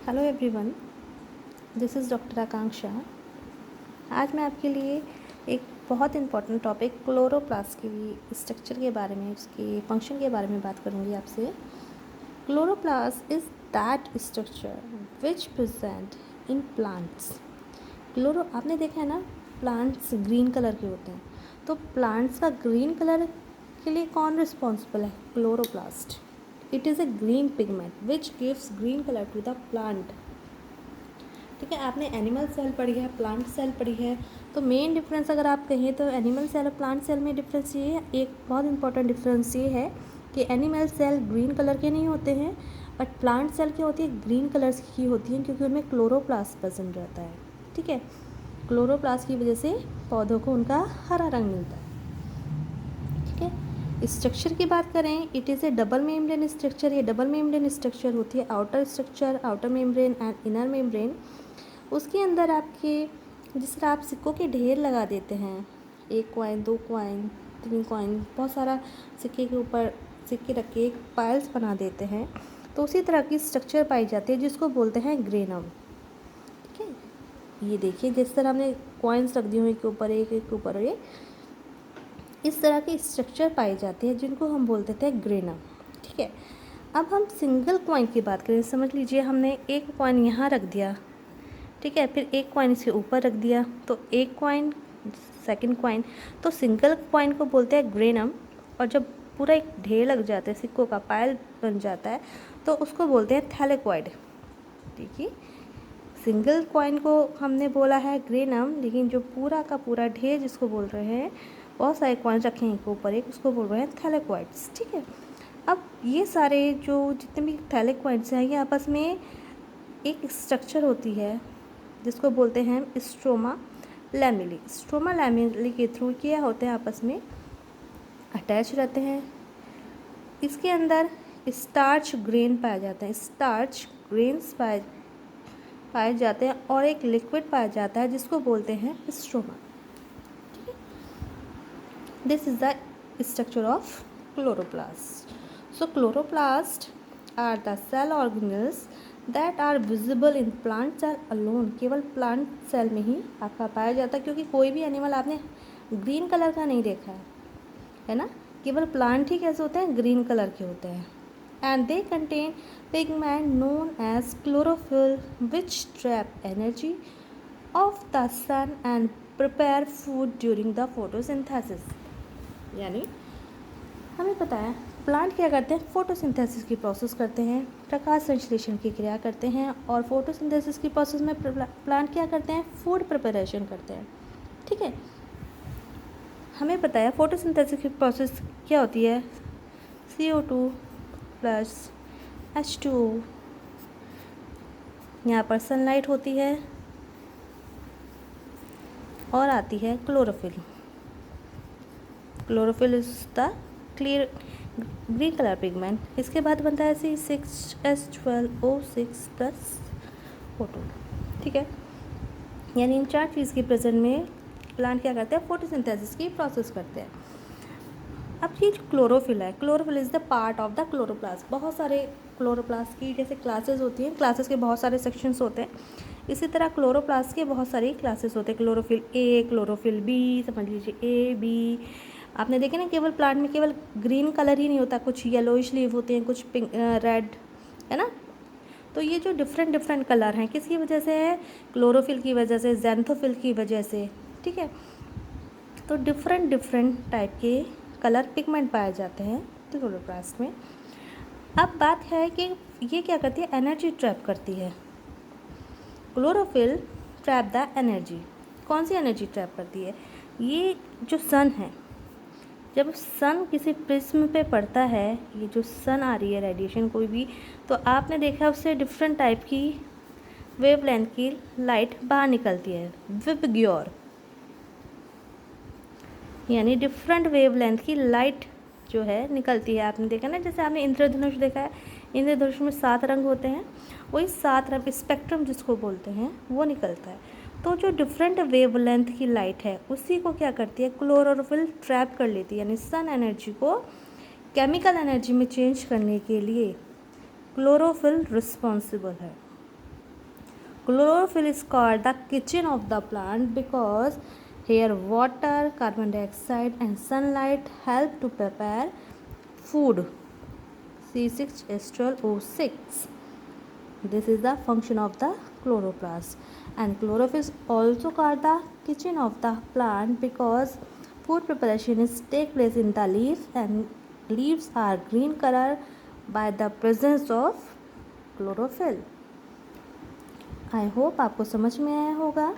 Hello everyone, this is doctor Akanksha. आज मैं आपके लिए एक बहुत इम्पॉर्टेंट टॉपिक क्लोरोप्लास्ट की स्ट्रक्चर के बारे में, उसके फंक्शन के बारे में बात करूँगी आपसे। Chloroplast is that structure which present in plants. आपने देखा है ना, प्लांट्स ग्रीन कलर के होते हैं, तो प्लांट्स का ग्रीन कलर के लिए कौन रिस्पॉन्सिबल है? Chloroplast. It is a green pigment which gives green colour to the plant. ठीक है, आपने एनिमल सेल पढ़ी है, प्लांट सेल पढ़ी है, तो मेन डिफरेंस अगर आप कहें तो एनिमल सेल और प्लांट सेल में डिफरेंस ये है, एक बहुत इंपॉर्टेंट डिफरेंस ये है कि एनिमल सेल ग्रीन कलर के नहीं होते हैं, बट प्लांट सेल क्या होती है, ग्रीन कलर्स की होती हैं, क्योंकि उनमें क्लोरोप्लास्ट प्रेजेंट रहता है। ठीक है, क्लोरोप्लास्ट की वजह से पौधों को उनका हरा रंग मिलता है। ठीक है, स्ट्रक्चर की बात करें, it is A double membrane structure. ये डबल मेम्ब्रेन स्ट्रक्चर होती है, outer structure, outer membrane and inner membrane. उसके अंदर आपके जिस तरह आप सिक्कों के ढेर लगा देते हैं, 1 कॉइन, 2 कॉइन, 3 कॉइन, बहुत सारा सिक्के के ऊपर सिक्के रख के एक पाइल्स बना देते हैं, तो उसी तरह की स्ट्रक्चर पाई जाती है जिसको बोलते हैं ग्रेनम। ठीक है, ये देखिए जिस तरह हमने कॉइन्स रख दिए हुए के ऊपर एक, एक के ऊपर एक, इस तरह के स्ट्रक्चर पाए जाते हैं जिनको हम बोलते थे ग्रेनम। ठीक है, अब हम सिंगल कॉइन की बात करें, समझ लीजिए हमने एक कॉइन यहाँ रख दिया, ठीक है, फिर एक कॉइन इसके ऊपर रख दिया, तो एक कॉइन, सेकंड कॉइन, तो सिंगल कॉइन को बोलते हैं ग्रेनम। और जब पूरा एक ढेर लग जाता है, सिक्कों का पायल बन जाता है, तो उसको बोलते हैं थैलेक्वाइड। देखिए, सिंगल कॉइन को हमने बोला है ग्रेनम, लेकिन जो पूरा का पूरा ढेर जिसको बोल रहे हैं, बहुत सारे कॉइन रखे हैं एक ऊपर एक, उसको बोल रहे हैं थैलेक्वाइड्स। ठीक है, अब ये सारे जो जितने भी थैलेक्वाइड्स हैं, ये आपस में एक स्ट्रक्चर होती है जिसको बोलते हैं स्ट्रोमा लैमेली। स्ट्रोमा लैमेली के थ्रू क्या होते हैं, आपस में अटैच रहते हैं। इसके अंदर स्टार्च ग्रेन पाए जाते हैं, स्टार्च ग्रेन्स पाए जाते हैं, और एक लिक्विड पाया जाता है जिसको बोलते हैं स्ट्रोमा। ठीक है, this is the structure of chloroplast. So chloroplast are the cell organelles that are visible in plant cell alone. केवल प्लांट सेल में ही आपका पाया जाता है, क्योंकि कोई भी एनिमल आपने ग्रीन कलर का नहीं देखा है ना, केवल प्लांट ही कैसे होते हैं, ग्रीन कलर के होते हैं। And they contain pigment known as chlorophyll which trap energy of the sun and prepare food during the photosynthesis. यानी हमें पता है प्लांट क्या करते हैं, फोटोसिंथेसिस की प्रोसेस करते हैं, प्रकाश संश्लेषण की क्रिया करते हैं, और फोटोसिंथेसिस की प्रोसेस में प्लांट क्या करते हैं, फूड प्रिपरेशन करते हैं। ठीक है, हमें पता है फोटोसिंथेसिस की प्रोसेस क्या होती है, CO2 प्लस H2O, यहाँ पर सनलाइट होती है और आती है chlorophyll. Chlorophyll is the clear green colour pigment. इसके बाद बनता है C6H12O6 प्लस O2। ठीक है, यानी इन 4 चीज़ के प्रेजेंट में प्लांट क्या करते हैं, फोटोसिंथेसिस की प्रोसेस करते हैं। अब ये जो क्लोरोफिल है, chlorophyll is the part of the chloroplast. बहुत सारे क्लोरोप्लास्ट की जैसे क्लासेस होती हैं, क्लासेस के बहुत सारे सेक्शंस होते हैं, इसी तरह क्लोरोप्लास्ट के बहुत सारी क्लासेस होते हैं, क्लोरोफिल A, क्लोरोफिल B, समझ लीजिए A, B। आपने देखे ना, केवल प्लांट में केवल ग्रीन कलर ही नहीं होता, कुछ येलोइश लीव होते हैं, कुछ पिंक, रेड, है ना। तो ये जो डिफरेंट कलर हैं, किसकी वजह से है, क्लोरोफिल की वजह से, ज़ैंथोफिल की वजह से। ठीक है, तो डिफरेंट टाइप के कलर पिगमेंट पाए जाते हैं क्लोरोप्लास्ट में। अब बात है कि ये क्या करती है, एनर्जी ट्रैप करती है। Chlorophyll trap the energy. कौन सी एनर्जी ट्रैप करती है, ये जो सन है, जब सन किसी प्रिज्म पे पड़ता है, ये जो सन आ रही है रेडिएशन कोई भी, तो आपने देखा उससे डिफरेंट टाइप की वेवलेंथ की लाइट बाहर निकलती है, विबग्योर, यानी डिफरेंट वेवलेंथ की लाइट जो है निकलती है। आपने देखा ना, जैसे आपने इंद्रधनुष देखा है, इंद्रधनुष में 7 रंग होते हैं, वही 7 रंग स्पेक्ट्रम जिसको बोलते हैं वो निकलता है। तो जो डिफरेंट वेवलेंथ की लाइट है उसी को क्या करती है, क्लोरोफिल ट्रैप कर लेती है, यानी सन एनर्जी को केमिकल एनर्जी में चेंज करने के लिए क्लोरोफिल रिस्पॉन्सिबल है। Chlorophyll is called the kitchen of the plant because here water, carbon dioxide and sunlight help to prepare food. C6H12O6. This is the function of the chloroplast. And chlorophyll is also called the kitchen of the plant because food preparation is take place in the leaf and leaves are green color by the presence of chlorophyll. I hope आपको समझ में आया होगा.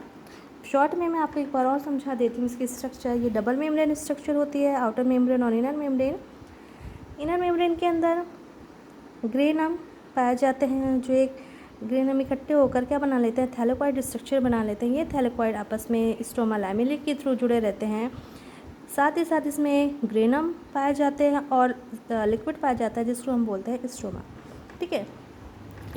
Short में मैं आपको एक बार और समझा देती हूँ इसकी स्ट्रक्चर. ये डबल मेम्ब्रेन स्ट्रक्चर होती है, आउटर मेम्ब्रेन और इनर मेम्ब्रेन. इनर मेम्ब्रेन के अंदर ग्रेनम पाए जाते हैं, जो एक ग्रेनम इकट्ठे होकर क्या बना लेते हैं, थैलेकॉइड स्ट्रक्चर बना लेते हैं. ये थैलेकॉइड आपस में स्टोमा लैमेला के थ्रू जुड़े रहते हैं. साथ ही साथ इसमें ग्रेनम पाए जाते हैं और लिक्विड पाया जाता है जिसको हम बोलते हैं स्टोमा. ठीक है.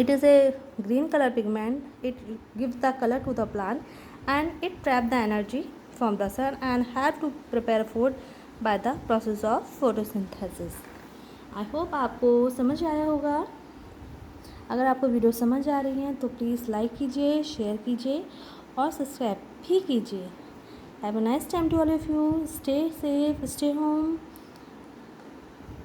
It is a green color pigment. It gives the color to the plant and it trap the energy from the sun and help to prepare food by the process of photosynthesis. I hope आपको समझ आया होगा. अगर आपको video समझ आ रही है तो प्लीज़ लाइक कीजिए, शेयर कीजिए और सब्सक्राइब भी कीजिए. Have a nice time to all of you. Stay safe, stay home.